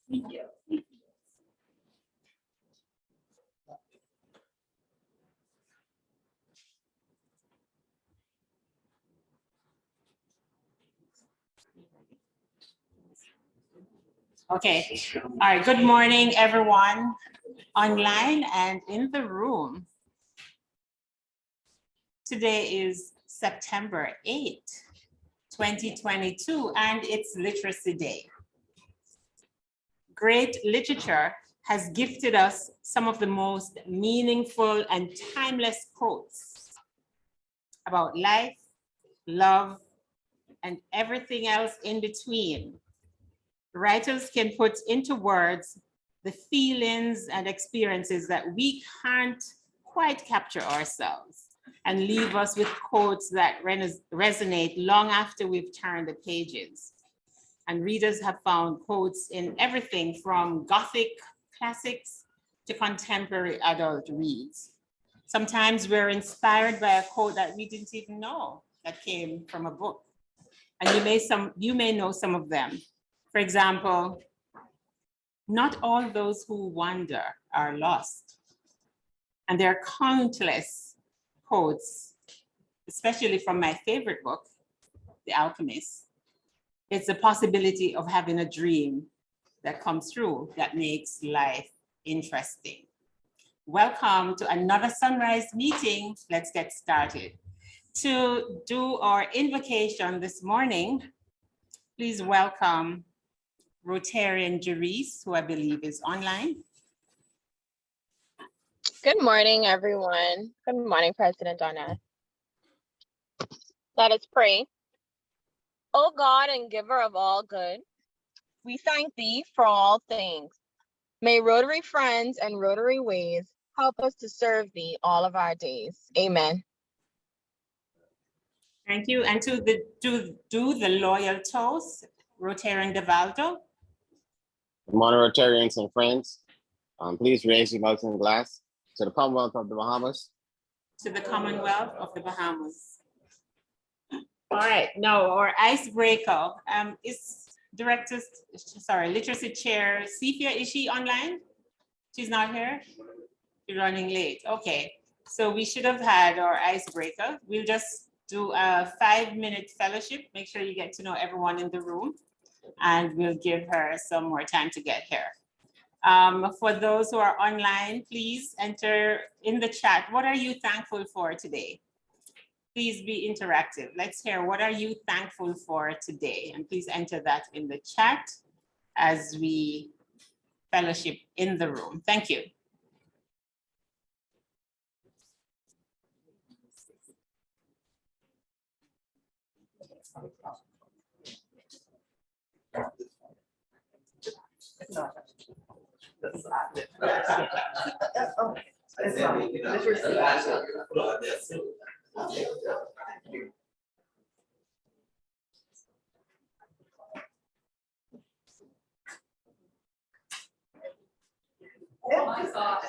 Thank you. Okay. All right. Good morning, everyone, online and in the room. Today is September 8th, 2022, and it's Literacy Day. Great literature has gifted us some of the most meaningful and timeless quotes about life, love, and everything else in between. Writers can put into words the feelings and experiences that we can't quite capture ourselves and leave us with quotes that resonate long after we've turned the pages. And readers have found quotes in everything from Gothic classics to contemporary adult reads. Sometimes we're inspired by a quote that we didn't even know that came from a book. And you may know some of them. For example, not all those who wander are lost. And there are countless quotes, especially from my favorite book, The Alchemist. It's the possibility of having a dream that comes true that makes life interesting. Welcome to another Sunrise meeting. Let's get started. To do our invocation this morning, please welcome Rotarian Jerice, who I believe is online. Good morning, everyone. Good morning, President Donna. Let us pray. O God and giver of all good, we thank thee for all things. May Rotary friends and Rotary ways help us to serve thee all of our days. Amen. Thank you. And to do the loyal toast, Rotarian DeValdo. Good morning, Rotarians and friends. Please raise your mugs and glass to the Commonwealth of the Bahamas. To the Commonwealth of the Bahamas. All right, now our icebreaker is Literacy Chair Sifia. Is she online? She's not here? She's running late. Okay, so we should have had our icebreaker. We'll just do a 5-minute fellowship. Make sure you get to know everyone in the room, and we'll give her some more time to get here. For those who are online, please enter in the chat. What are you thankful for today? Please be interactive. Let's hear, what are you thankful for today? And please enter that in the chat as we fellowship in the room. Thank you. Oh my God.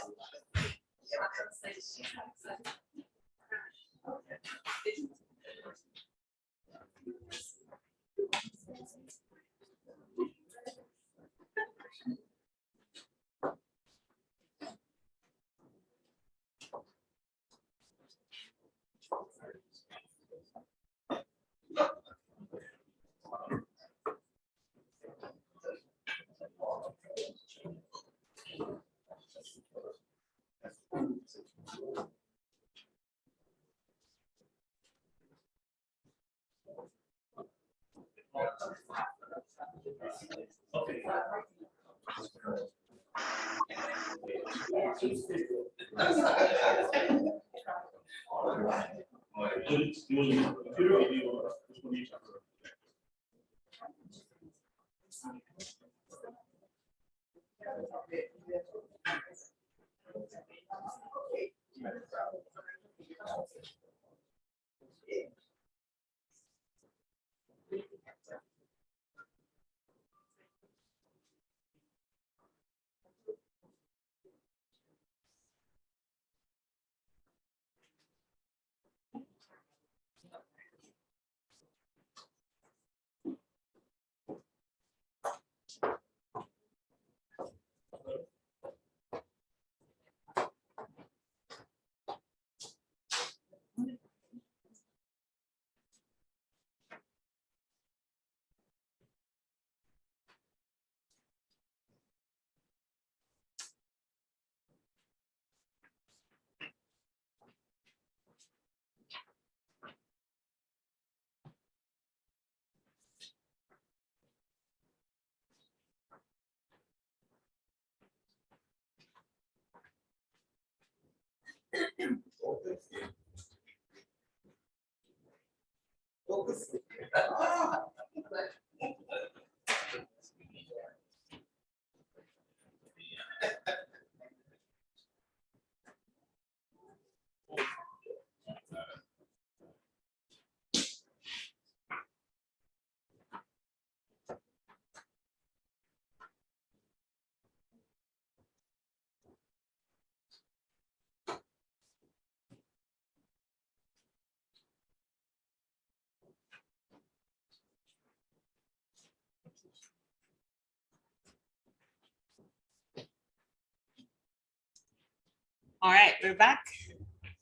All right, we're back.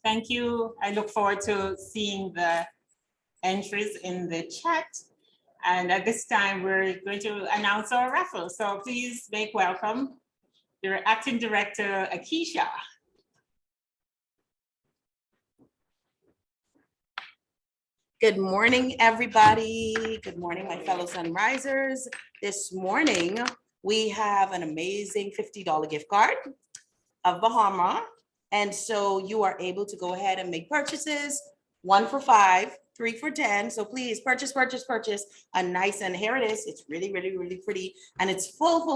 Thank you. I look forward to seeing the entries in the chat. And at this time, we're going to announce our raffle. So please make welcome your acting director, Akeisha. Good morning, everybody. Good morning, my fellow Sunrisers. This morning, we have an amazing $50 gift card of Bahama. And so you are able to go ahead and make purchases, 1 for $5, 3 for $10. So please purchase a nice, and here it is. It's really, really, really pretty. And it's full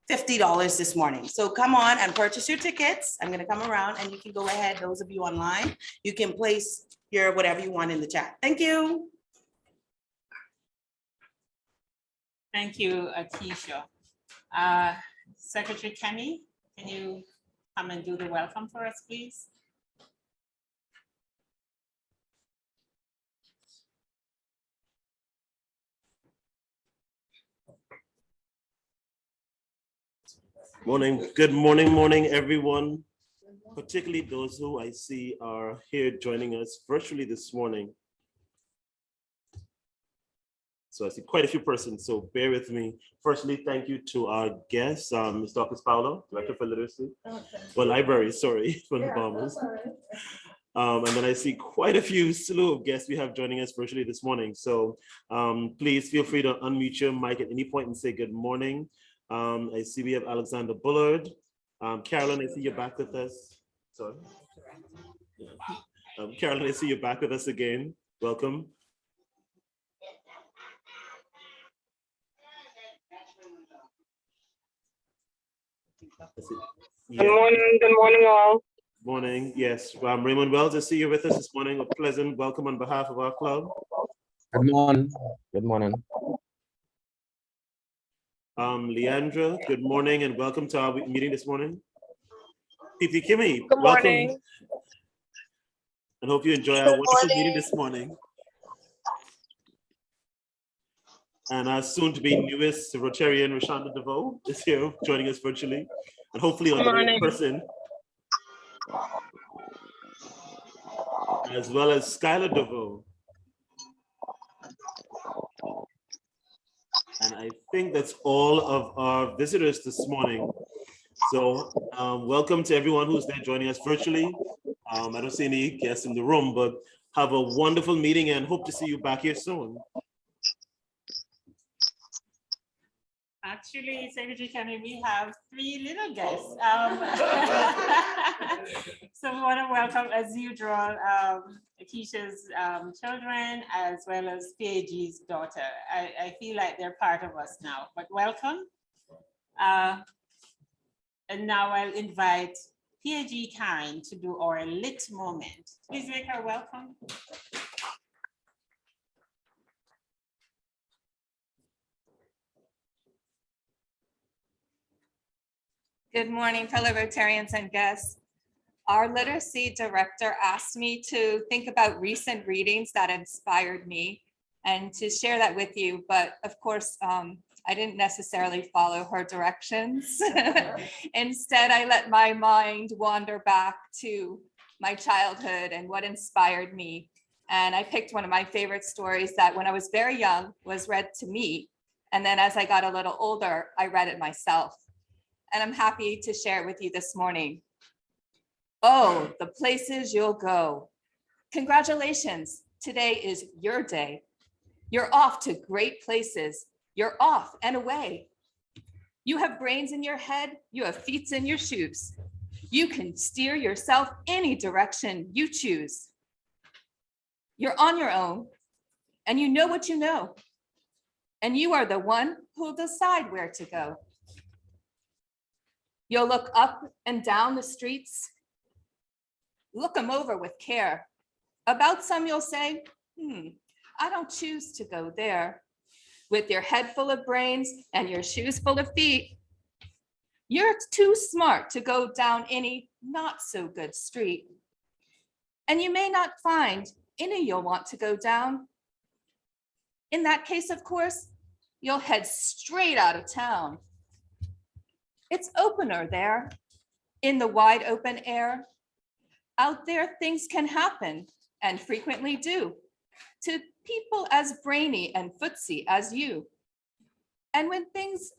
$50 this morning. So come on and purchase your tickets. I'm gonna come around and you can go ahead, those of you online, you can place your whatever you want in the chat. Thank you. Thank you, Akeisha. Secretary Kenny, can you come and do the welcome for us, please? Morning, good morning, everyone. Particularly those who I see are here joining us virtually this morning. So I see quite a few persons, so bear with me. Firstly, thank you to our guests, Ms. Dr. Paulo, Director for Literacy, well, Library, sorry, for the Bahamas. And then I see quite a few slew of guests we have joining us virtually this morning. So please feel free to unmute your mic at any point and say good morning. I see we have Alexander Bullard. Carolyn, I see you're back with us. Sorry. Carolyn, I see you're back with us again. Welcome. Good morning all. Morning, yes. Raymond Wells, I see you with us this morning. A pleasant welcome on behalf of our club. Good morning. Good morning. Leandra, good morning and welcome to our meeting this morning. Pipi Kimi, Good welcome. morning. And hope you enjoy our wonderful meeting this morning. And our soon-to-be newest Rotarian, Rashonda DeVoe, is here joining us virtually, and hopefully on in person, as well as Skylar DeVoe. And I think that's all of our visitors this morning. So welcome to everyone who's there joining us virtually. I don't see any guests in the room, but have a wonderful meeting and hope to see you back here soon. Actually, Secretary Kenny, we have 3 little guests. So we want to welcome, as usual, Akeisha's children, as well as PAG's daughter. I feel like they're part of us now, but welcome. And now I'll invite PAG Kine to do our lit moment. Please make her welcome. Good morning, fellow Rotarians and guests. Our literacy director asked me to think about recent readings that inspired me and to share that with you. But of course, I didn't necessarily follow her directions. Instead, I let my mind wander back to my childhood and what inspired me. And I picked one of my favorite stories that when I was very young was read to me. And then as I got a little older, I read it myself. And I'm happy to share it with you this morning. Oh, the places you'll go. Congratulations, today is your day. You're off to great places. You're off and away. You have brains in your head, you have feet in your shoes. You can steer yourself any direction you choose. You're on your own, and you know what you know. And you are the one who'll decide where to go. You'll look up and down the streets. Look them over with care. About some you'll say, I don't choose to go there. With your head full of brains and your shoes full of feet, you're too smart to go down any not so good street. And you may not find any you'll want to go down. In that case, of course, you'll head straight out of town. It's opener there, in the wide open air. Out there, things can happen, and frequently do, to people as brainy and footsy as you. And when things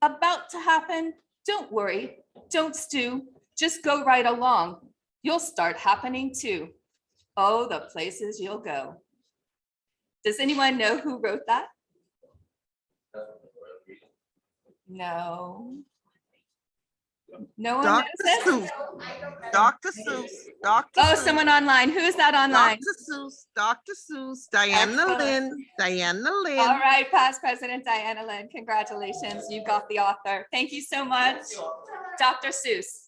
about to happen, don't worry, don't stew, just go right along. You'll start happening too. Oh, the places you'll go. Does anyone know who wrote that? No. No one knows Dr. it? Seuss. Dr. Seuss. Dr. Oh, Seuss. someone online. Who is that online? Dr. Seuss, Diana Excellent. Lynn, Diana Lynn. All right, past President Diana Lynn, congratulations. You got the author. Thank you so much, Dr. Seuss.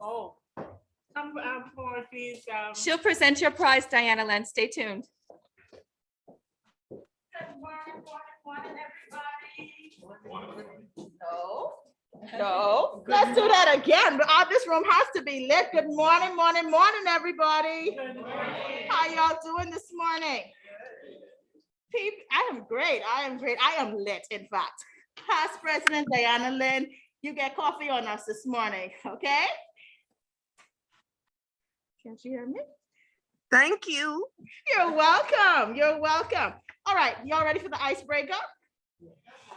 Oh. For these, She'll present your prize, Diana Lynn. Stay tuned. No, let's do that again. This room has to be lit. Good morning, morning, everybody. How y'all doing this morning? I am great. I am lit, in fact. Past President Diana Lynn, you get coffee on us this morning, okay? Can't you hear me? Thank you. You're welcome. You're welcome. All right, y'all ready for the icebreaker?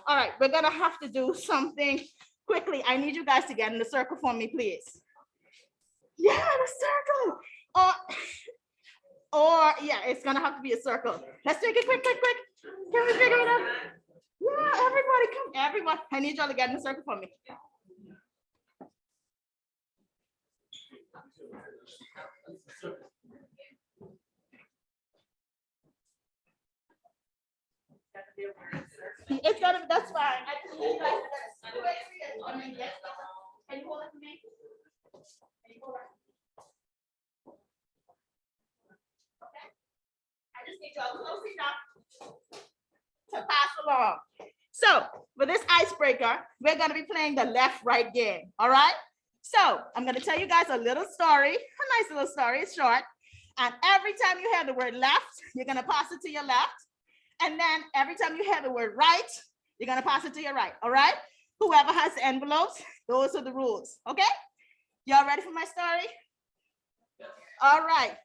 All right, we're gonna have to do something quickly. I need you guys to get in the circle for me, please. Yeah, the circle. Or yeah, it's gonna have to be a circle. Let's take it quick. Can we figure it out? Yeah, everybody come. Everyone, I need y'all to get in the circle for me. It's gonna, that's fine. I just need you guys to get it. Can you hold it for me? Can you hold it? Okay. I just need y'all close enough to pass along. So for this icebreaker, we're gonna be playing the left-right game, all right? So I'm gonna tell you guys a little story, a nice little story, it's short. And every time you hear the word left, you're gonna pass it to your left. And then every time you hear the word right, you're gonna pass it to your right, all right? Whoever has the envelopes, those are the rules, okay? Y'all ready for my story? All right.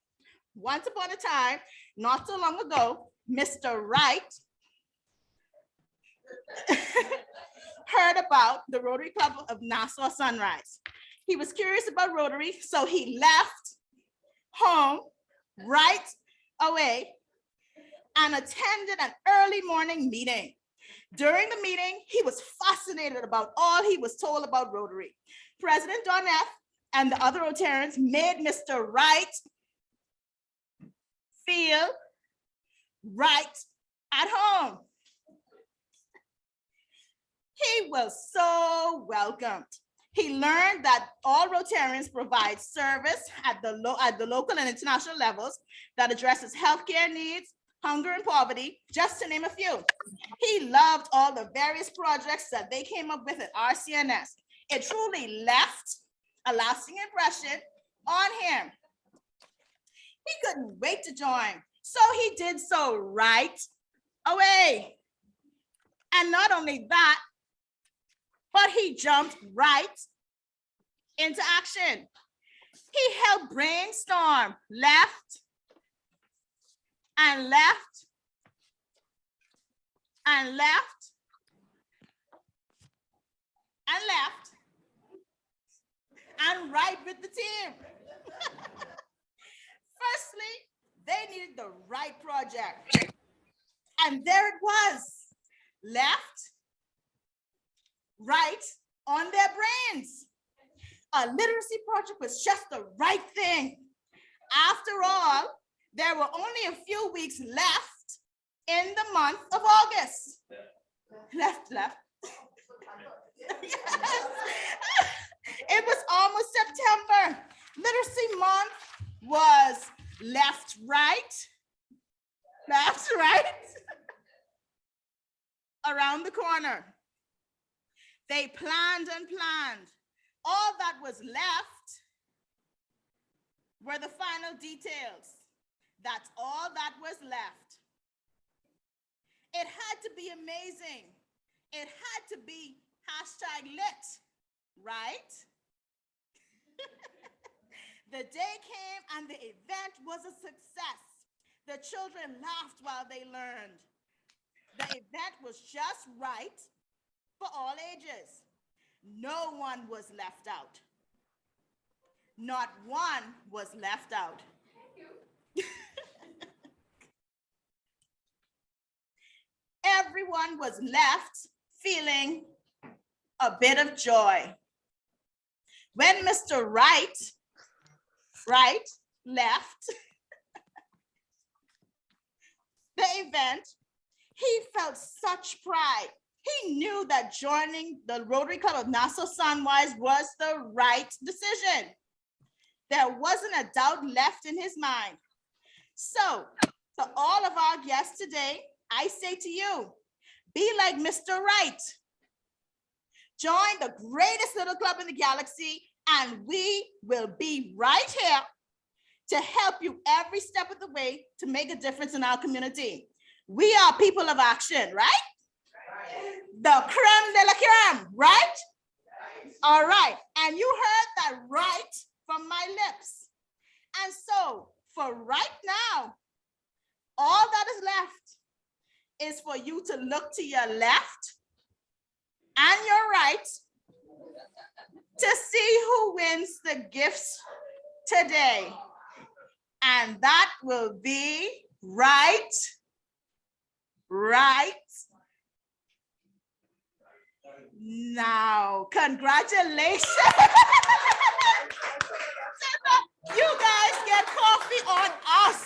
Once upon a time, not so long ago, Mr. Right heard about the Rotary Club of Nassau Sunrise. He was curious about Rotary, so he left home right away and attended an early morning meeting. During the meeting, he was fascinated about all he was told about Rotary. President Doneth and the other Rotarians made Mr. Right feel right at home. He was so welcomed. He learned that all Rotarians provide service at the local and international levels that addresses healthcare needs, hunger and poverty, just to name a few. He loved all the various projects that they came up with at RCNS. It truly left a lasting impression on him. He couldn't wait to join, so he did so right away. And not only that, but he jumped right into action. He helped brainstorm left and left and left and left and right with the team. Firstly, they needed the right project. And there it was, left, right on their brains. a literacy project was just the right thing. After all, there were only a few weeks left in the month of August. Left. Yes. It was almost September. Literacy month was left, right, around the corner. They planned and planned. All that was left were the final details. That's all that was left. It had to be amazing. It had to be #lit, right? The day came and the event was a success. The children laughed while they learned. The event was just right for all ages. No one was left out. Not one was left out. Everyone was left feeling a bit of joy. When Mr. Wright left the event, he felt such pride. He knew that joining the Rotary Club of Nassau Sunwise was the right decision. There wasn't a doubt left in his mind. So, to all of our guests today, I say to you, be like Mr. Wright. Join the greatest little club in the galaxy, and we will be right here to help you every step of the way to make a difference in our community. We are people of action, right? The creme de la creme, right? All right, and you heard that right from my lips. And so for right now, all that is left is for you to look to your left and your right to see who wins the gifts today. And that will be right now. Congratulations. You guys get coffee on us.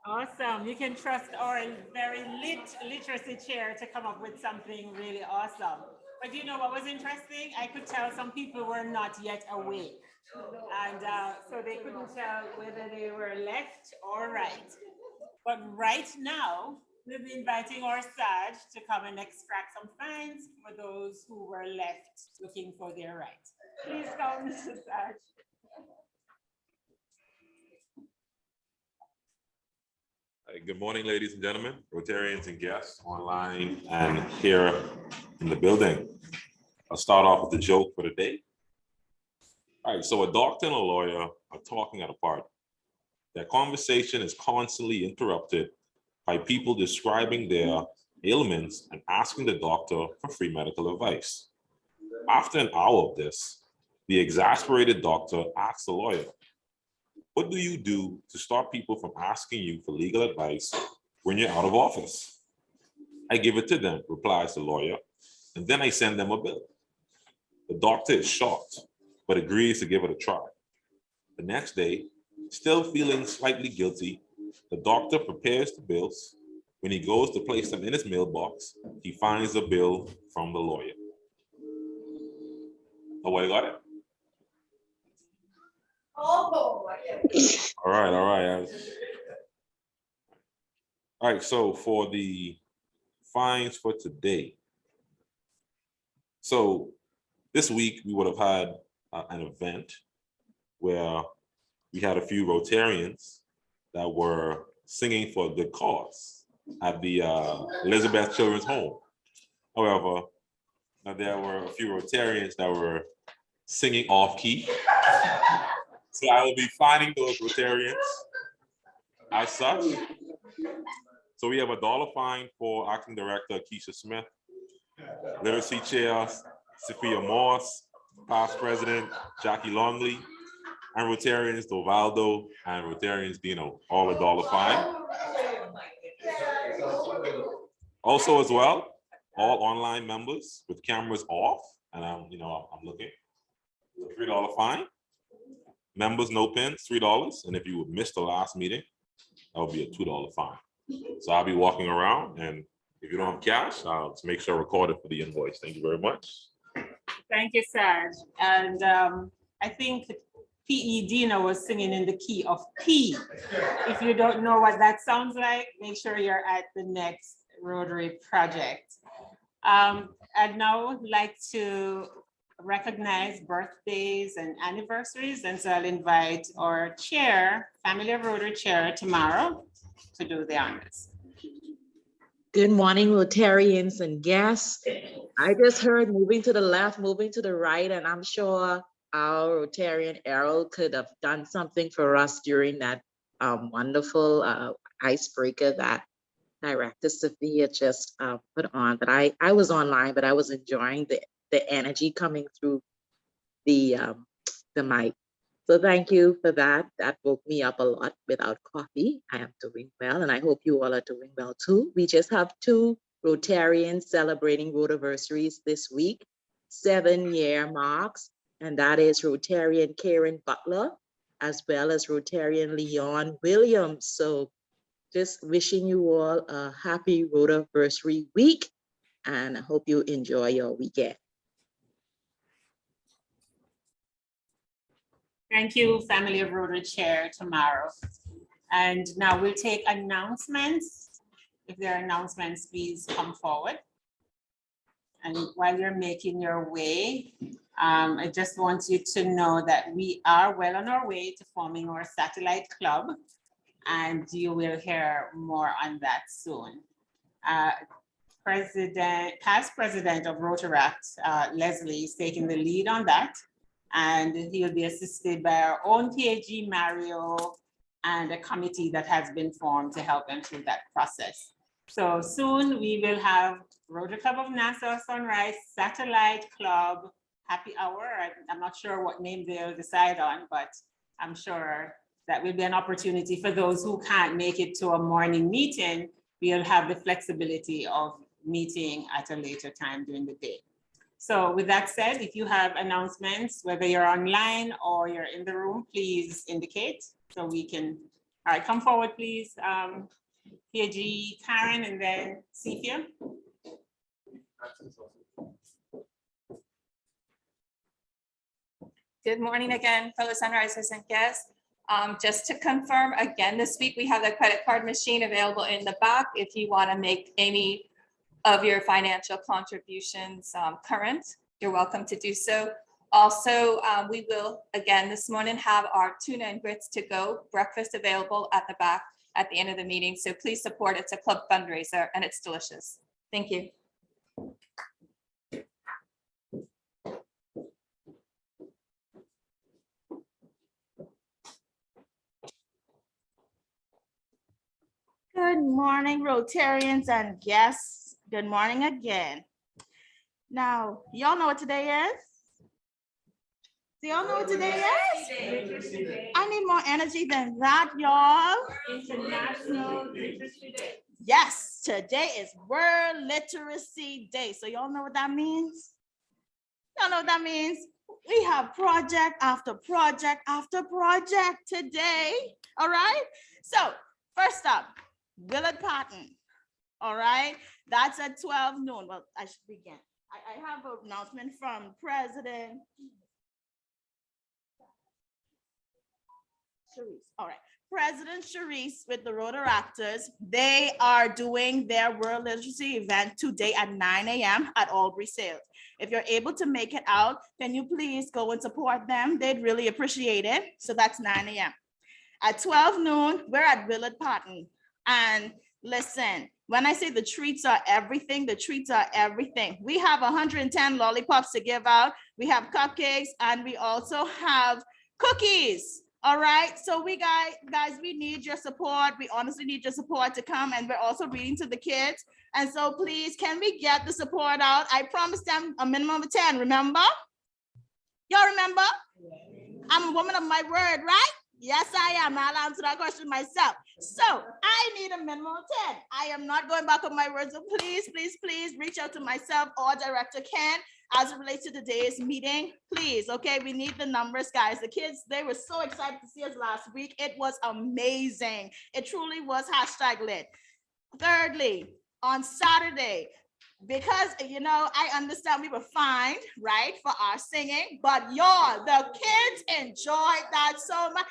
Awesome. You can trust our very lit literacy chair to come up with something really awesome. But you know what was interesting? I could tell some people were not yet awake. And so they couldn't tell whether they were left or right. But right now, we'll be inviting our Saj to come and extract some fines for those who were left looking for their right. Please come, Mr. Saj. Good morning, ladies and gentlemen, Rotarians and guests online and here in the building. I'll start off with the joke for the day. All right, so a doctor and a lawyer are talking at a party. Their conversation is constantly interrupted by people describing their ailments and asking the doctor for free medical advice. After an hour of this, the exasperated doctor asks the lawyer, "What do you do to stop people from asking you for legal advice when you're out of office?" "I give it to them," replies the lawyer, "and then I send them a bill." The doctor is shocked, but agrees to give it a try. The next day, still feeling slightly guilty, the doctor prepares the bills. When he goes to place them in his mailbox, he finds a bill from the lawyer. Nobody got it? Oh, All right. All right, so for the fines for today. So this week we would have had an event where we had a few Rotarians that were singing for a good cause at the Elizabeth Children's Home. However, there were a few Rotarians that were singing off key. So I will be fining those Rotarians as such. So we have a $1 fine for Acting Director Keisha Smith, Literacy Chair Sophia Moss, Past President Jackie Longley, and Rotarians Dovaldo and Rotarians Dino, all $1 fine. Also as well, all online members with cameras off, and I'm looking, $3 fine. Members no pins, $3, and if you missed the last meeting, that would be a $2 fine. So I'll be walking around, and if you don't have cash, I'll just make sure I record it for the invoice. Thank you very much. Thank you, Sarge. And I think P.E. Dino was singing in the key of P. If you don't know what that sounds like, make sure you're at the next Rotary project. I'd now like to recognize birthdays and anniversaries, and so I'll invite our chair, Family of Rotary Chair, tomorrow to do the honors. Good morning, Rotarians and guests. I just heard moving to the left, moving to the right, and I'm sure our Rotarian Errol could have done something for us during that wonderful icebreaker that Director Sophia just put on. But I was online, but I was enjoying the energy coming through the mic. So thank you for that. That woke me up a lot without coffee. I am doing well, and I hope you all are doing well too. We just have 2 Rotarians celebrating Rotaversaries this week, 7-year marks, and that is Rotarian Karen Butler, as well as Rotarian Leon Williams. So just wishing you all a happy Rotaversary week, and I hope you enjoy your weekend. Thank you, Family of Rotary Chair, tomorrow. And now we'll take announcements. If there are announcements, please come forward. And while you're making your way, I just want you to know that we are well on our way to forming our satellite club, and you will hear more on that soon. Past president of Rotaract, Leslie, is taking the lead on that, and he will be assisted by our own PAG, Mario, and a committee that has been formed to help them through that process. So soon we will have Rotary Club of Nassau Sunrise Satellite Club Happy Hour. I'm not sure what name they'll decide on, but I'm sure that will be an opportunity for those who can't make it to a morning meeting. We'll have the flexibility of meeting at a later time during the day. So with that said, if you have announcements, whether you're online or you're in the room, please indicate so we can, all right, come forward, please. PAG, Karen, and then Cynthia. Good morning again, fellow Sunrisers and guests. Just to confirm again, this week we have the credit card machine available in the back if you want to make any of your financial contributions current. You're welcome to do so. Also, we will again this morning have our tuna and grits to go breakfast available at the back at the end of the meeting. So please support. It's a club fundraiser and it's delicious. Thank you. Good morning, Rotarians and guests. Good morning again. Now, y'all know what today is? Do y'all know what today is? I need more energy than that, y'all. International Literacy Day. Yes, today is World Literacy Day. So y'all know what that means? Y'all know what that means? We have project after project after project today, all right? So first up, Willard Patton, all right? That's at 12 noon. Well, I should begin. I have an announcement from President Sharice. All right, President Sharice with the Rotaractors. They are doing their World Literacy event today at 9 a.m. at Albury Sales. If you're able to make it out, can you please go and support them? They'd really appreciate it. So that's 9 a.m. At 12 noon, we're at Willard Patton. And listen, when I say the treats are everything, the treats are everything. We have 110 lollipops to give out. We have cupcakes and we also have cookies. All right. So we guys, we need your support. We honestly need your support to come. And we're also reading to the kids. And so please, can we get the support out? I promised them a minimum of 10, remember? Y'all remember? I'm a woman of my word, right? Yes, I am. I'll answer that question myself. So I need a minimum of 10. I am not going back on my words. So please, please, please reach out to myself or Director Ken as it relates to today's meeting. Please, okay? We need the numbers, guys. The kids, they were so excited to see us last week. It was amazing. It truly was #lit. Thirdly, on Saturday, because I understand we were fined, right, for our singing, but y'all, the kids enjoyed that so much.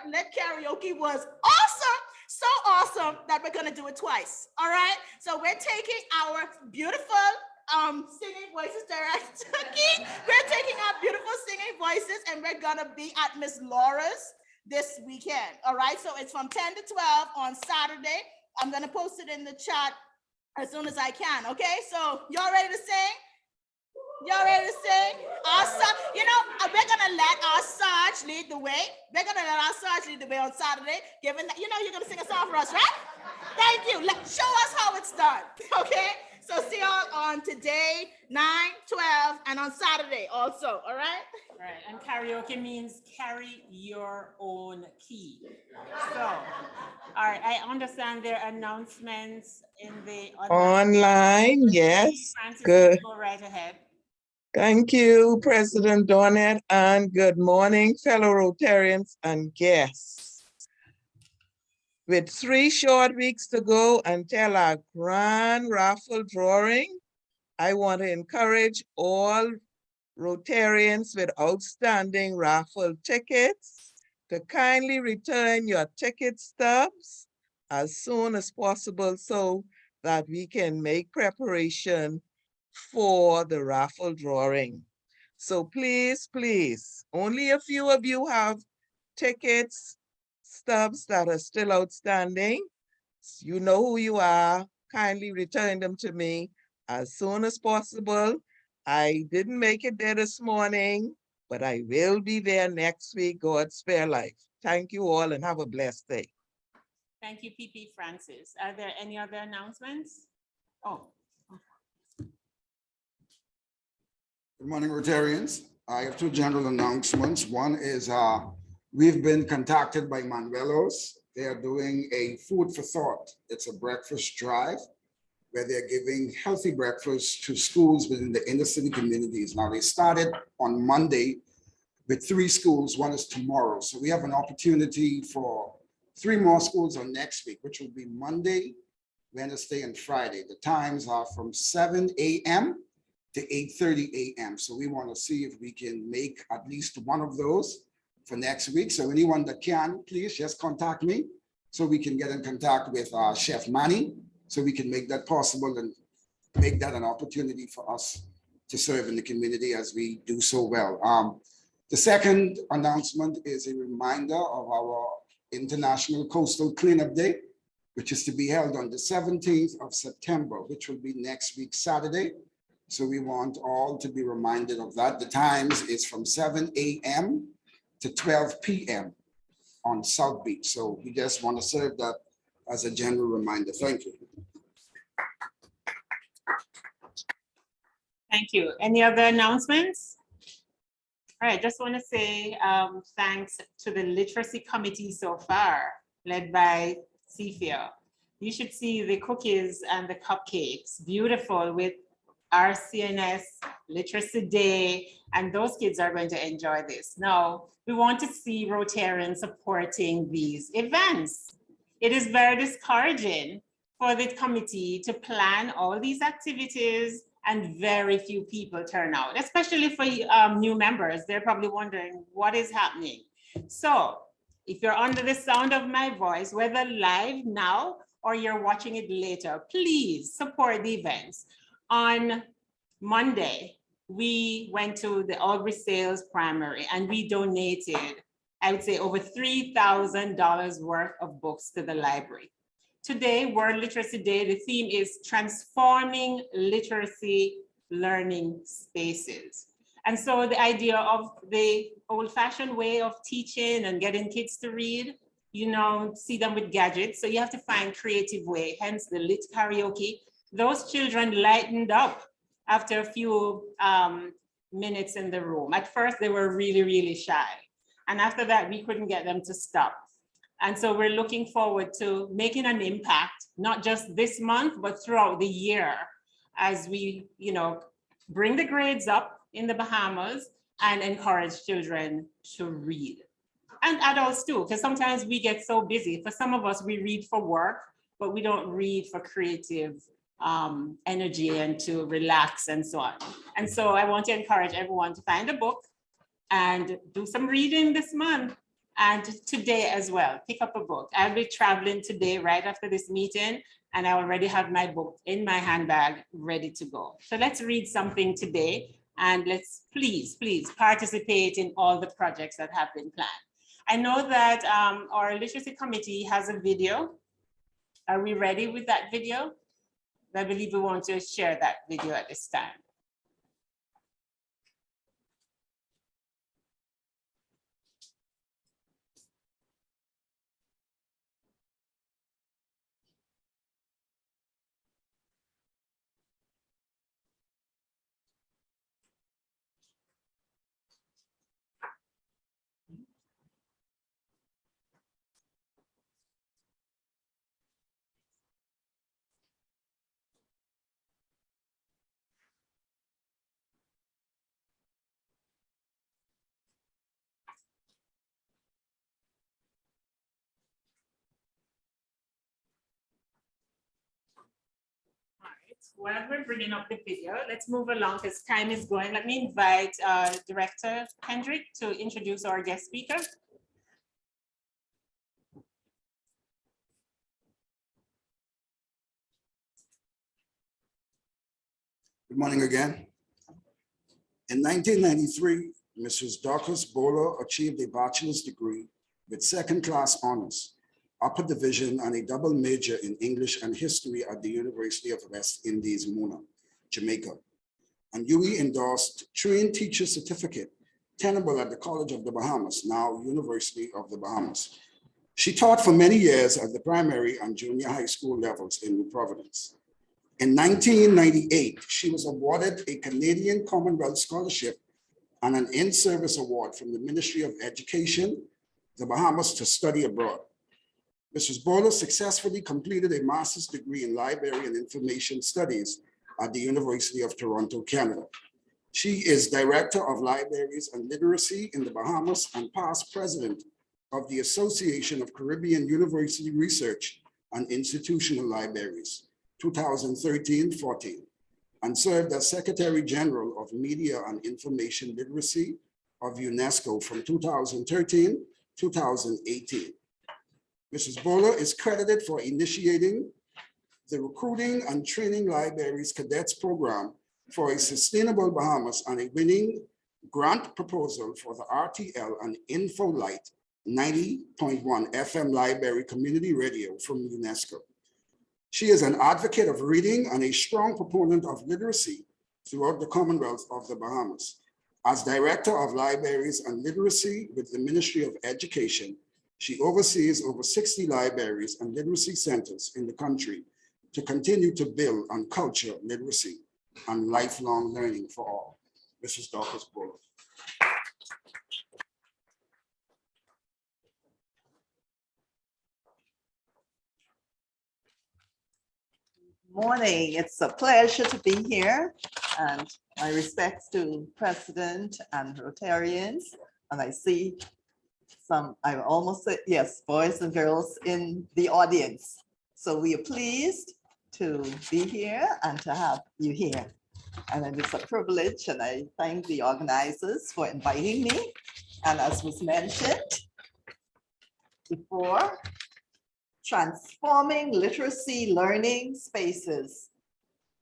#lit karaoke was awesome, so awesome that we're gonna do it twice. All right, so we're taking our beautiful singing voices, Director Key. We're taking our beautiful singing voices and we're gonna be at Miss Laura's this weekend. All right, so it's from 10 to 12 on Saturday. I'm gonna post it in the chat as soon as I can. Okay, so y'all ready to sing? Y'all ready to sing? Awesome. We're gonna let our Sarge lead the way. We're gonna let our Sarge lead the way on Saturday, given that you're gonna sing a song for us, right? Thank you. Show us how it's done. Okay. So see y'all on today, 9, 12, and on Saturday also. All right. Right, and karaoke means carry your own key. So, all right, I understand there are announcements in the online. Yes, Francis, good. go right ahead. Thank you, President Donette, and good morning, fellow Rotarians and guests. With 3 short weeks to go until our grand raffle drawing, I want to encourage all Rotarians with outstanding raffle tickets to kindly return your ticket stubs as soon as possible so that we can make preparation for the raffle drawing. So please, please, only a few of you have tickets, stubs that are still outstanding. You know who you are. Kindly return them to me as soon as possible. I didn't make it there this morning, but I will be there next week, God spare life. Thank you all and have a blessed day. Thank you, PP Francis. Are there any other announcements? Oh. Good morning, Rotarians. I have 2 general announcements. One is we've been contacted by Manuelos. They are doing a food for thought. It's a breakfast drive where they're giving healthy breakfast to schools within the inner city communities. Now, they started on Monday with 3 schools. One is tomorrow. So we have an opportunity for 3 more schools on next week, which will be Monday, Wednesday, and Friday. The times are from 7 a.m. to 8:30 a.m. So we want to see if we can make at least one of those for next week. So anyone that can, please just contact me so we can get in contact with Chef Manny, so we can make that possible and make that an opportunity for us to serve in the community as we do so well. The second announcement is a reminder of our International Coastal Cleanup Day, which is to be held on the 17th of September, which will be next week, Saturday. So we want all to be reminded of that. The times is from 7 a.m. to 12 p.m. on South Beach. So we just want to serve that as a general reminder. Thank you. Thank you. Any other announcements? All right, just want to say thanks to the literacy committee so far, led by Cephia. You should see the cookies and the cupcakes, beautiful with RCNS Literacy Day, and those kids are going to enjoy this. Now, we want to see Rotarians supporting these events. It is very discouraging for the committee to plan all these activities and very few people turn out, especially for new members. They're probably wondering what is happening. So if you're under the sound of my voice, whether live now or you're watching it later, please support the events. On Monday, we went to the Aubrey Sales Primary and we donated, I would say, over $3,000 worth of books to the library. Today, World Literacy Day, the theme is transforming literacy learning spaces. And so the idea of the old-fashioned way of teaching and getting kids to read, see them with gadgets. So you have to find creative way, hence the lit karaoke. Those children lightened up after a few minutes in the room. At first, they were really, really shy. And after that, we couldn't get them to stop. And so we're looking forward to making an impact, not just this month, but throughout the year as we, bring the grades up in the Bahamas and encourage children to read. And adults too, because sometimes we get so busy. For some of us, we read for work, but we don't read for creative energy and to relax and so on. And so I want to encourage everyone to find a book and do some reading this month and today as well. Pick up a book. I'll be traveling today right after this meeting, and I already have my book in my handbag ready to go. So let's read something today, and let's please participate in all the projects that have been planned. I know that our literacy committee has a video. Are we ready with that video? I believe we want to share that video at this time. While we're bringing up the video, let's move along because time is going. Let me invite Director Hendrick to introduce our guest speaker. Good morning again. In 1993, Mrs. Dorcas Bowler achieved a bachelor's degree with second-class honors, upper division, and a double major in English and history at the University of West Indies, Mona, Jamaica. And UE endorsed trained teacher certificate, tenable at the College of the Bahamas, now University of the Bahamas. She taught for many years at the primary and junior high school levels in New Providence. In 1998, she was awarded a Canadian Commonwealth Scholarship and an in-service award from the Ministry of Education, the Bahamas, to study abroad. Mrs. Bowler successfully completed a master's degree in library and information studies at the University of Toronto, Canada. She is Director of Libraries and Literacy in the Bahamas and past president of the Association of Caribbean University Research and Institutional Libraries, 2013-14, and served as Secretary General of Media and Information Literacy of UNESCO from 2013-2018. Mrs. Bowler is credited for initiating the Recruiting and Training Libraries Cadets Program for a Sustainable Bahamas and a winning grant proposal for the RTL and InfoLight 90.1 FM Library Community Radio from UNESCO. She is an advocate of reading and a strong proponent of literacy throughout the Commonwealth of the Bahamas. As Director of Libraries and Literacy with the Ministry of Education, she oversees over 60 libraries and literacy centers in the country to continue to build on culture, literacy, and lifelong learning for all. Mrs. Dorcas Bowler. Morning, it's a pleasure to be here, and my respects to President and Rotarians. And I see some, I almost said, yes, boys and girls in the audience. So we are pleased to be here and to have you here. And it's a privilege, and I thank the organizers for inviting me. And as was mentioned before, transforming literacy learning spaces,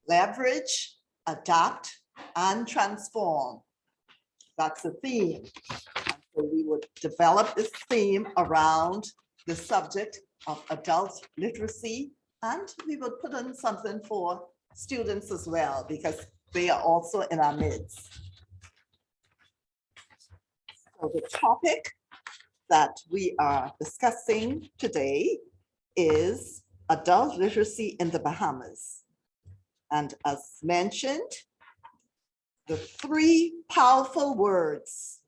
leverage, adapt, and transform. That's the theme. So we would develop this theme around the subject of adult literacy, and we would put in something for students as well, because they are also in our midst. So the topic that we are discussing today is adult literacy in the Bahamas. And as mentioned, the three powerful words: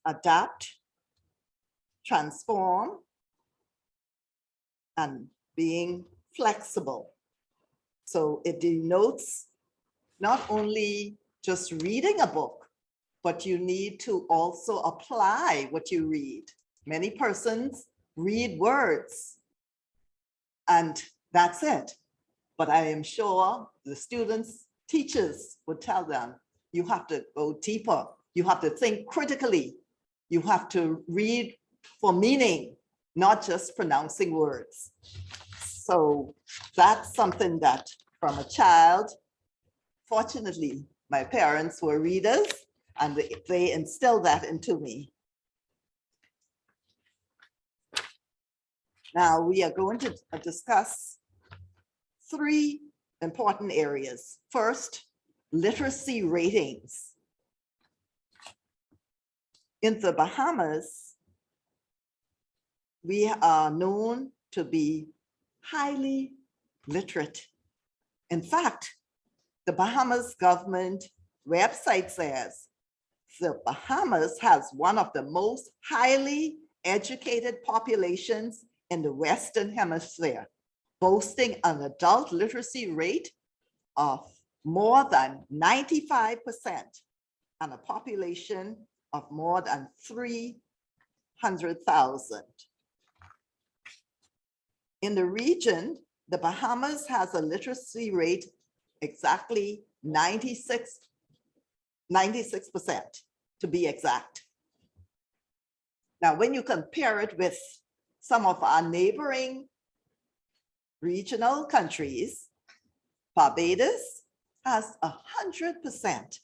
adapt, transform, and being flexible. So it denotes not only just reading a book, but you need to also apply what you read. Many persons read words and that's it. But I am sure the students, teachers would tell them, you have to go deeper. You have to think critically. You have to read for meaning, not just pronouncing words. So that's something that from a child, fortunately, my parents were readers and they instilled that into me. Now we are going to discuss three important areas. First, literacy ratings. In the Bahamas, we are known to be highly literate. In fact, the Bahamas government website says the Bahamas has one of the most highly educated populations in the Western Hemisphere, boasting an adult literacy rate of more than 95% and a population of more than 300,000. In the region, the Bahamas has a literacy rate exactly 96% to be exact. Now, when you compare it with some of our neighboring regional countries, Barbados has 100%.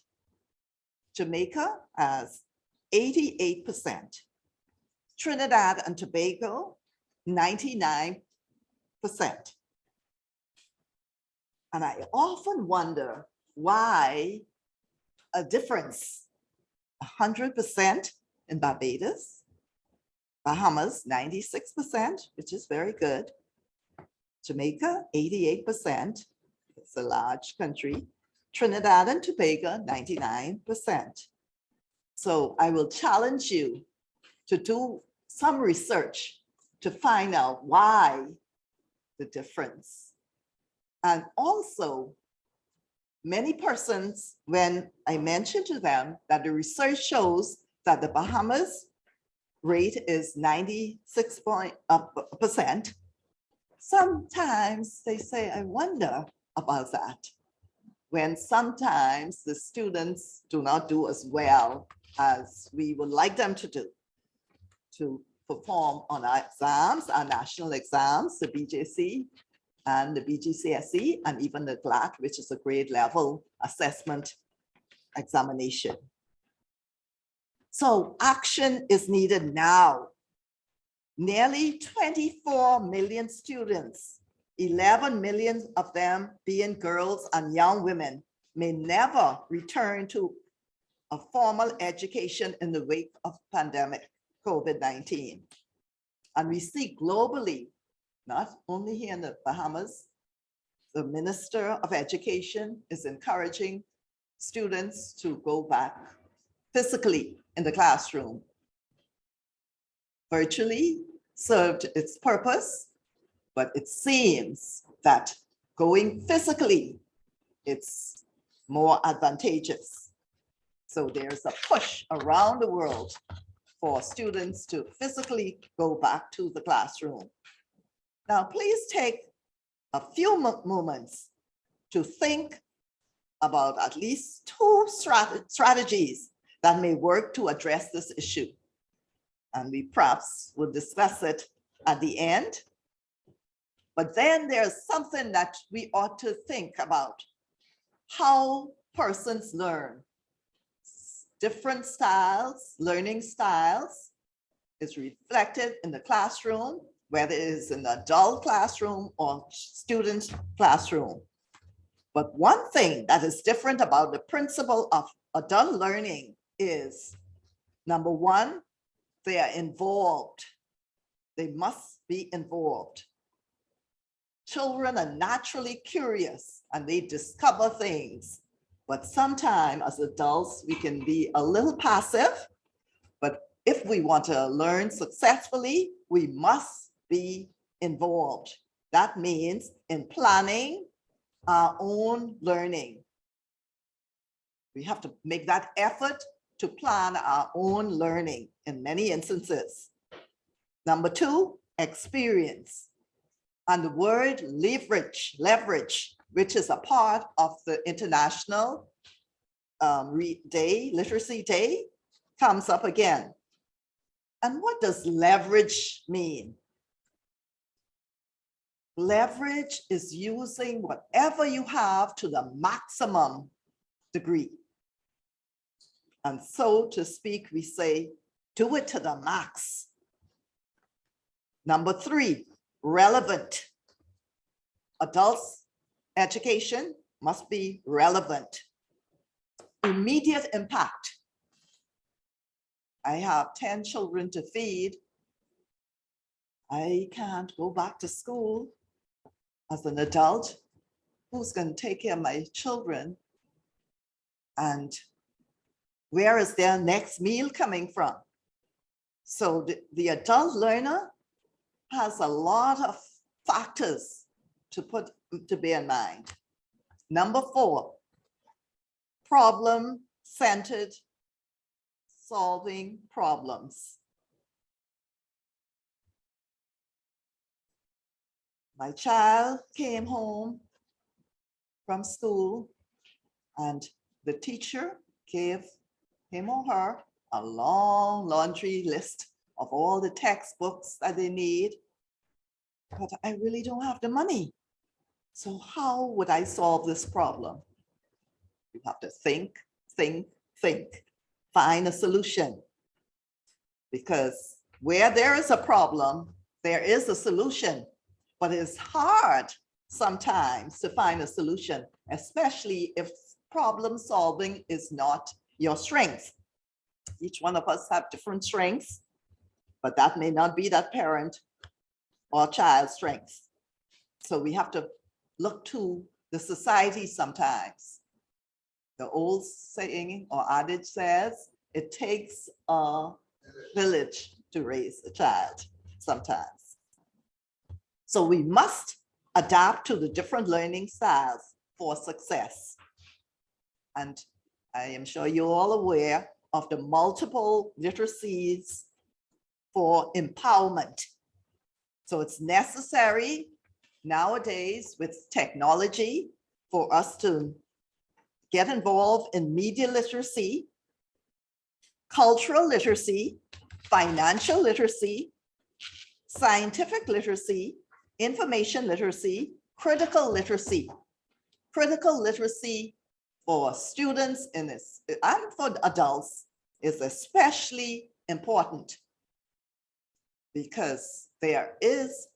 Jamaica has 88%. Trinidad and Tobago, 99%. And I often wonder why a difference, 100% in Barbados, Bahamas, 96%, which is very good. Jamaica, 88%, it's a large country. Trinidad and Tobago, 99%. So I will challenge you to do some research to find out why the difference. And also, many persons, when I mention to them that the research shows that the Bahamas rate is 96%, sometimes they say, I wonder about that. When sometimes the students do not do as well as we would like them to do, to perform on our exams, our national exams, the BJC and the BGCSE, and even the GLAT, which is a grade level assessment examination. So action is needed now. Nearly 24 million students, 11 million of them being girls and young women, may never return to a formal education in the wake of pandemic COVID-19. And we see globally, not only here in the Bahamas, the Minister of Education is encouraging students to go back physically in the classroom. Virtually served its purpose, but it seems that going physically, it's more advantageous. So there's a push around the world for students to physically go back to the classroom. Now, please take a few moments to think about at least two strategies that may work to address this issue. And we perhaps will discuss it at the end. But then there's something that we ought to think about: how persons learn. Different styles, learning styles, is reflected in the classroom, whether it is an adult classroom or student classroom. But one thing that is different about the principle of adult learning is, number one, they are involved. They must be involved. Children are naturally curious and they discover things. But sometimes as adults, we can be a little passive. But if we want to learn successfully, we must be involved. That means in planning our own learning. We have to make that effort to plan our own learning in many instances. Number two, experience. And the word leverage, which is a part of the International Literacy Day, comes up again. And what does leverage mean? Leverage is using whatever you have to the maximum degree. And so to speak, we say, do it to the max. Number three, relevant. Adults' education must be relevant. Immediate impact. I have 10 children to feed. I can't go back to school as an adult. Who's going to take care of my children? And where is their next meal coming from? So the adult learner has a lot of factors to bear in mind. Number four, problem-centered solving problems. My child came home from school and the teacher gave him or her a long laundry list of all the textbooks that they need, but I really don't have the money. So how would I solve this problem? You have to think, find a solution. Because where there is a problem, there is a solution, but it's hard sometimes to find a solution, especially if problem solving is not your strength. Each one of us have different strengths, but that may not be that parent or child's strength. So we have to look to the society sometimes. The old saying or adage says, it takes a village to raise a child sometimes. So we must adapt to the different learning styles for success. And I am sure you're all aware of the multiple literacies for empowerment. So it's necessary nowadays with technology for us to get involved in media literacy, cultural literacy, financial literacy, scientific literacy, information literacy, critical literacy. Critical literacy for students in this and for adults is especially important because there is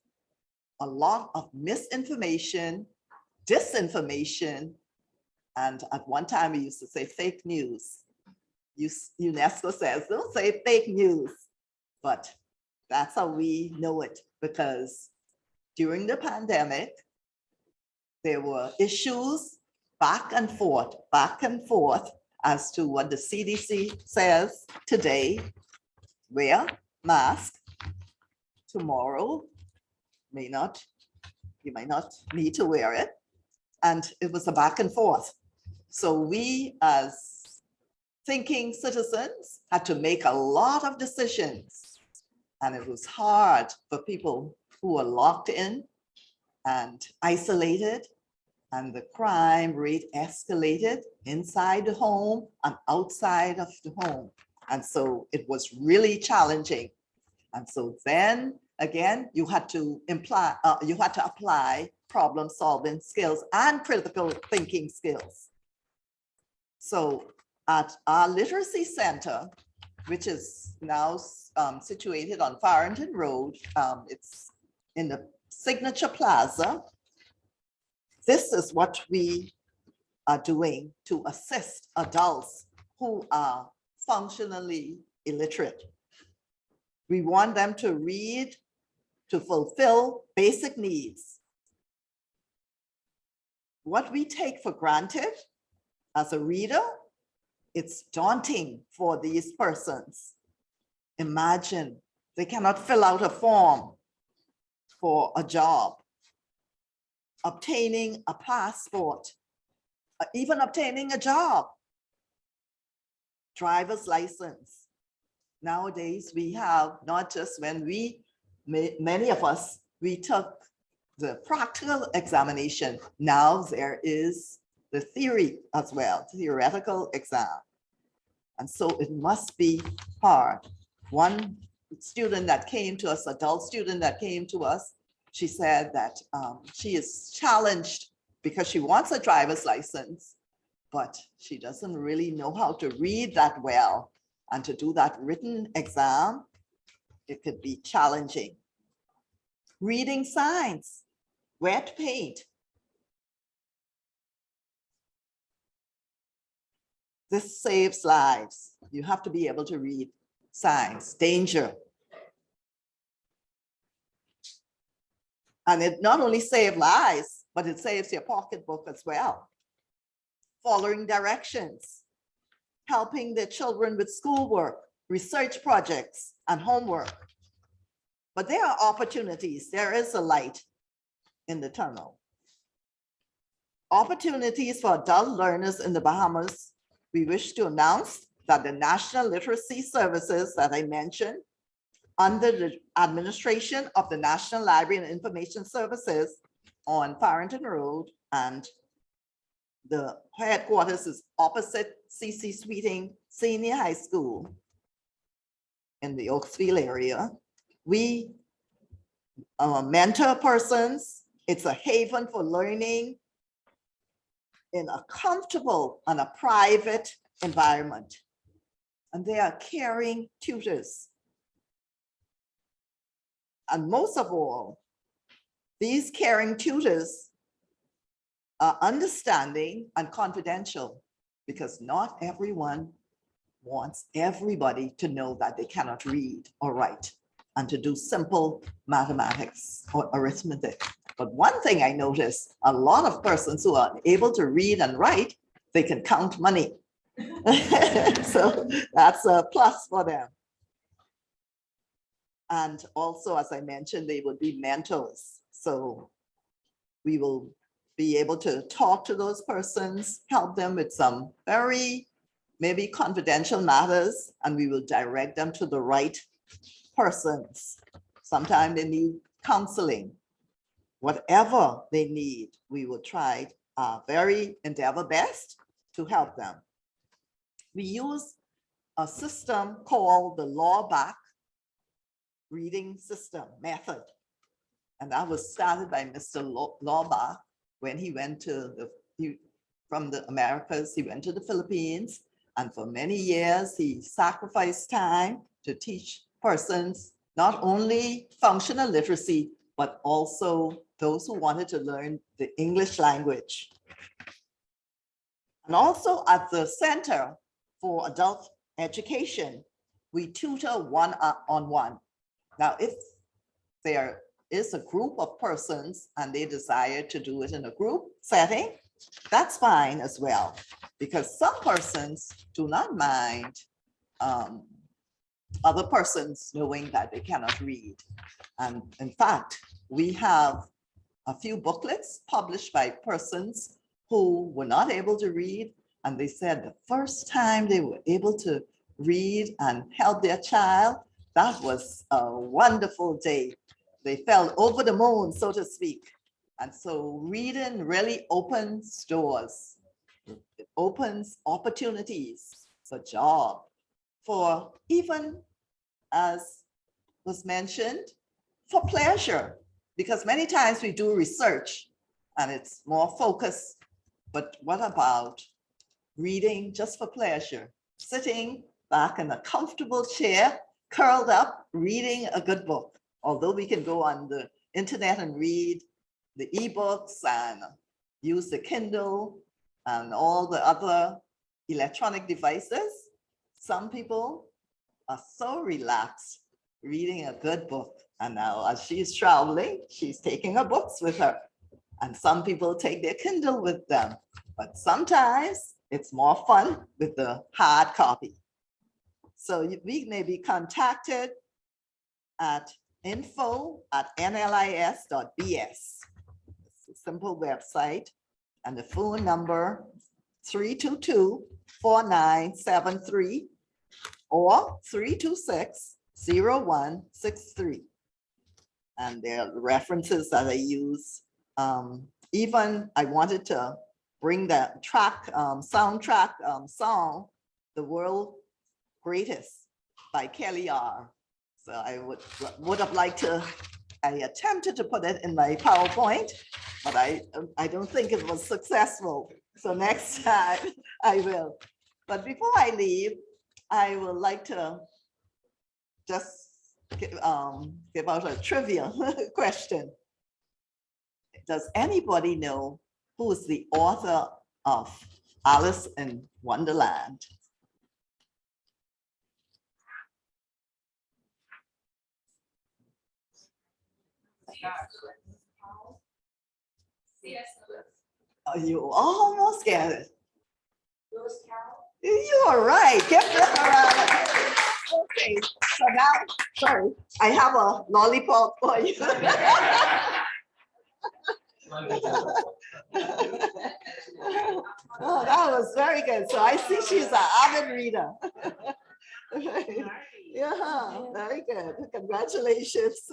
a lot of misinformation, disinformation, and at one time we used to say fake news. UNESCO says, don't say fake news, but that's how we know it, because during the pandemic, there were issues back and forth as to what the CDC says today. Wear mask. Tomorrow, you might not need to wear it. And it was a back and forth. So we as thinking citizens had to make a lot of decisions. And it was hard for people who were locked in and isolated, and the crime rate escalated inside the home and outside of the home. And so it was really challenging. And so then again, you had to apply problem solving skills and critical thinking skills. So at our literacy center, which is now situated on Farrington Road, it's in the Signature Plaza. This is what we are doing to assist adults who are functionally illiterate. We want them to read, to fulfill basic needs. What we take for granted as a reader, it's daunting for these persons. Imagine they cannot fill out a form for a job, obtaining a passport, even obtaining a job, driver's license. Nowadays, we have not just when many of us, we took the practical examination. Now there is the theory as well, theoretical exam. And so it must be hard. One student that came to us, adult student that came to us, she said that she is challenged because she wants a driver's license, but she doesn't really know how to read that well. And to do that written exam, it could be challenging. Reading signs, wet paint. This saves lives. You have to be able to read signs, danger. And it not only saves lives, but it saves your pocketbook as well. Following directions, helping the children with schoolwork, research projects, and homework. But there are opportunities. There is a light in the tunnel. Opportunities for adult learners in the Bahamas. We wish to announce that the National Literacy Services that I mentioned under the administration of the National Library and Information Services on Farrington Road, and the headquarters is opposite C.C. Sweeting Senior High School in the Oaksville area. We mentor persons. It's a haven for learning in a comfortable and a private environment. And they are caring tutors. And most of all, these caring tutors are understanding and confidential, because not everyone wants everybody to know that they cannot read or write and to do simple mathematics or arithmetic. But one thing I noticed, a lot of persons who are able to read and write, they can count money. So that's a plus for them. And also, as I mentioned, they would be mentors. So we will be able to talk to those persons, help them with some very maybe confidential matters, and we will direct them to the right persons. Sometimes they need counseling. Whatever they need, we will try our very endeavor best to help them. We use a system called the Law-Back reading system method. And that was started by Mr. Law-Back when he went to from the Americas, he went to the Philippines, and for many years, he sacrificed time to teach persons not only functional literacy, but also those who wanted to learn the English language. And also at the Center for Adult Education, we tutor one-on-one. Now, if there is a group of persons and they desire to do it in a group setting, that's fine as well, because some persons do not mind other persons knowing that they cannot read. And in fact, we have a few booklets published by persons who were not able to read, and they said the first time they were able to read and help their child, that was a wonderful day. They felt over the moon, so to speak. And so reading really opens doors. It opens opportunities for job, for even, as was mentioned, for pleasure. Because many times we do research and it's more focused. But what about reading just for pleasure? Sitting back in a comfortable chair, curled up, reading a good book. Although we can go on the internet and read the ebooks and use the Kindle and all the other electronic devices, some people are so relaxed reading a good book. And now as she's traveling, she's taking her books with her. And some people take their Kindle with them. But sometimes it's more fun with the hard copy. So we may be contacted at info@nlis.bs. It's a simple website, and the phone number 322-4973 or 326-0163. And there are references that I use. Even I wanted to bring that soundtrack song, The World Greatest by Kelly R. So I would have liked to, I attempted to put it in my PowerPoint, but I don't think it was successful. So next time I will. But before I leave, I would like to just give out a trivia question. Does anybody know who is the author of Alice in Wonderland? Oh, you almost get it. You are right. Give them a round. Okay, so now, sorry, I have a lollipop for you. Oh, that was very good. So I see she's an avid reader. Yeah, very good. Congratulations.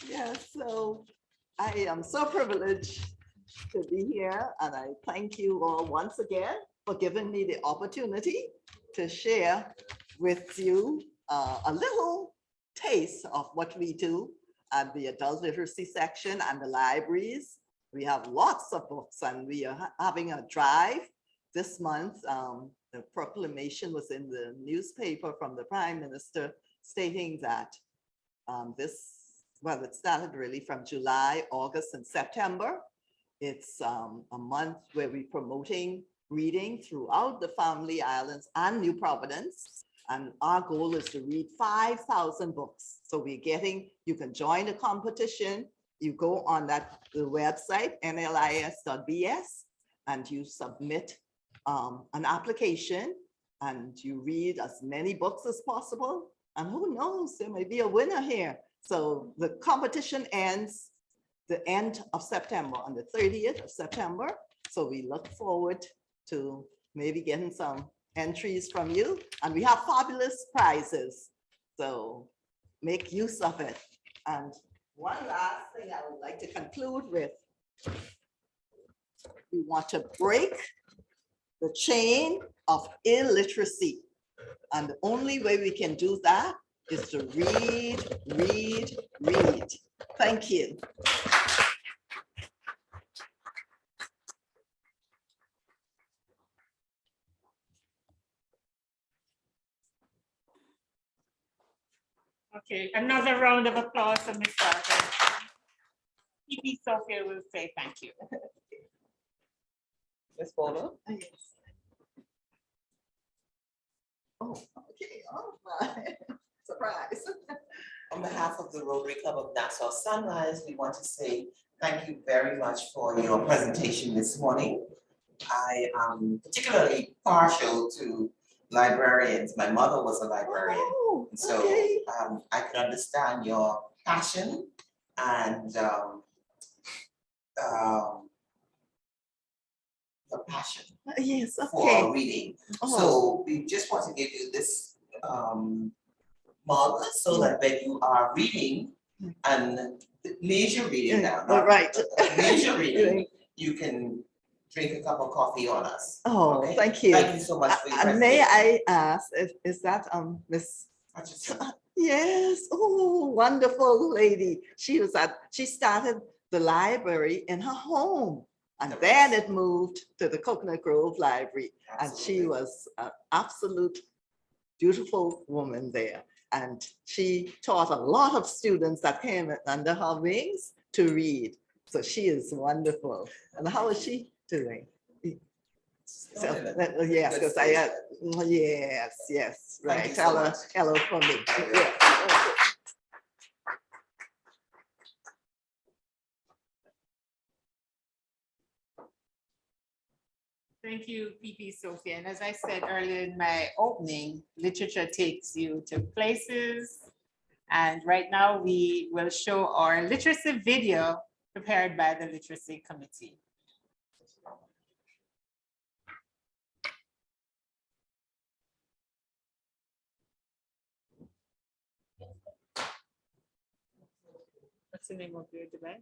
Yeah, so I am so privileged to be here, and I thank you all once again for giving me the opportunity to share with you a little taste of what we do at the adult literacy section and the libraries. We have lots of books, and we are having a drive this month. The proclamation was in the newspaper from the Prime Minister stating that well, it started really from July, August, and September. It's a month where we're promoting reading throughout the Family Islands and New Providence. And our goal is to read 5,000 books. So we're getting, you can join the competition. You go on the website, nlis.bs, and you submit an application, and you read as many books as possible. And who knows, there may be a winner here. So the competition ends the end of September, on the 30th of September. So we look forward to maybe getting some entries from you. And we have fabulous prizes. So make use of it. And one last thing I would like to conclude with. We want to break the chain of illiteracy. And the only way we can do that is to read, read, read. Thank you. Okay, another round of applause for Ms. Sargent. EP Sophia will say thank you. Ms. Bowler? Yes. Oh, okay. Oh, my. Surprise. On behalf of the Rotary Club of Nassau Sunrise, we want to say thank you very much for your presentation this morning. I am particularly partial to librarians. My mother was a librarian. Oh, so okay. I can understand your passion and the passion Yes, okay. for reading. Oh. So we just want to give you this mug so that when you are reading and leisure reading now, not right. leisure reading, you can drink a cup of coffee on us. Oh, okay? thank you. Thank you so much for your May presentation. I ask, is that Miss? Yes. Oh, wonderful lady. She started the library in her home, and then it moved to the Coconut Grove Library. And she was an absolute beautiful woman there. And she taught a lot of students that came under her wings to read. So she is wonderful. And how is she doing? So, yes, because yes, right. Tell her hello for me. Yeah. Thank you, PP Sophia. And as I said earlier in my opening, literature takes you to places. And right now we will show our literacy video prepared by the Literacy Committee. What's the name of your device?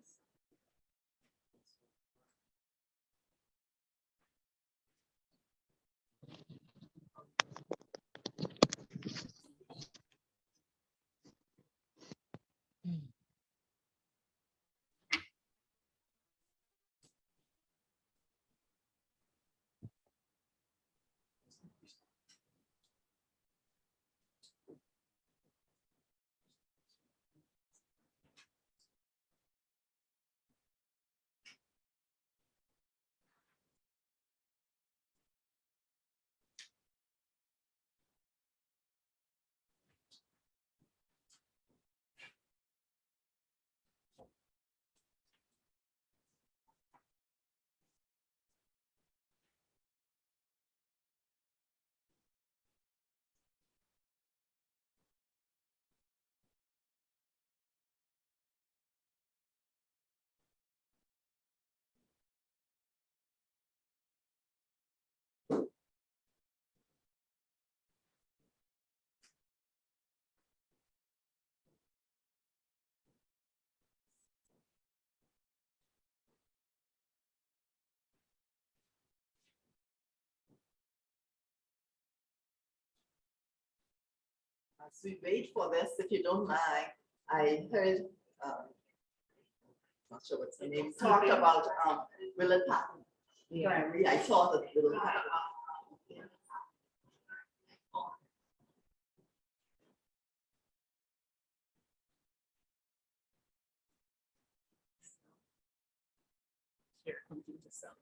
As we wait for this, if you don't mind, I heard, not sure what's the name, talk about Willard Patton. Yeah, I thought of Willard Patton. Here, computer sound.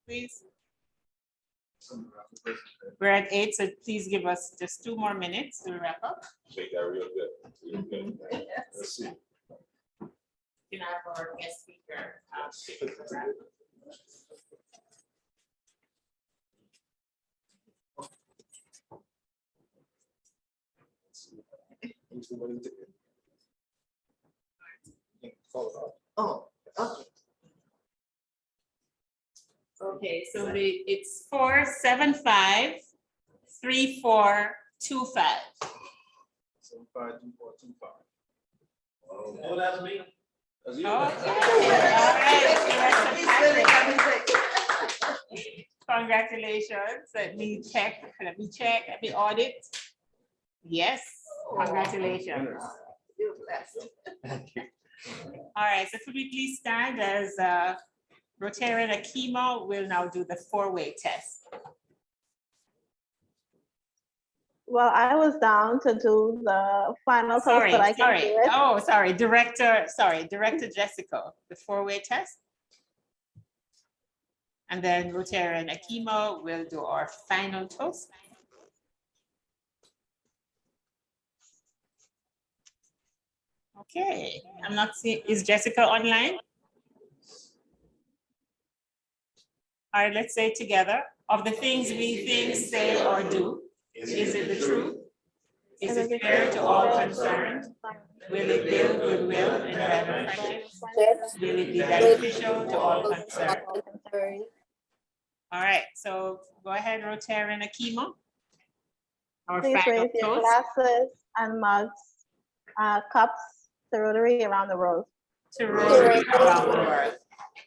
Please. We're at 8, so please give us just 2 more minutes to wrap up. Make that real good. Real good. Let's see. You know, our guest speaker. Oh, okay. Okay, so it's 475-3425. 752425. Oh, that's me. That's you. Congratulations. Let me check, let me audit. Yes, congratulations. You're blessed. All right, so could we please stand as Rotarian Akima will now do the four-way test. Well, I was down to do the final toast, Sorry, but I can do it. Oh, sorry, Director Jessica, the four-way test. And then Rotarian Akima will do our final toast. Okay, I'm not seeing, is Jessica online? All right, let's say together, of the things we think, say, or do, is it the truth? Is it fair to all concerned? Will it build goodwill and better friendships? Will it be beneficial to all concerned? All right, so go ahead, Rotarian Akima. Our Please final raise your toast. glasses and mugs, cups to Rotary around the world. To Rotary around the world.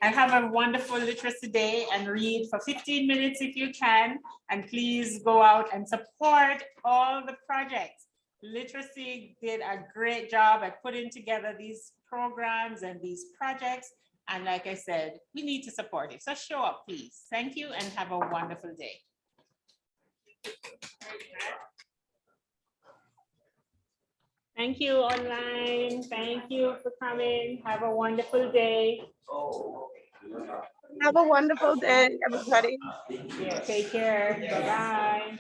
And have a wonderful literacy day and read for 15 minutes if you can. And please go out and support all the projects. Literacy did a great job at putting together these programs and these projects. And like I said, we need to support it. So show up, please. Thank you and have a wonderful day. Thank you online. Thank you for coming. Have a wonderful day. Have a wonderful day, everybody. Yeah, take care. Bye-bye.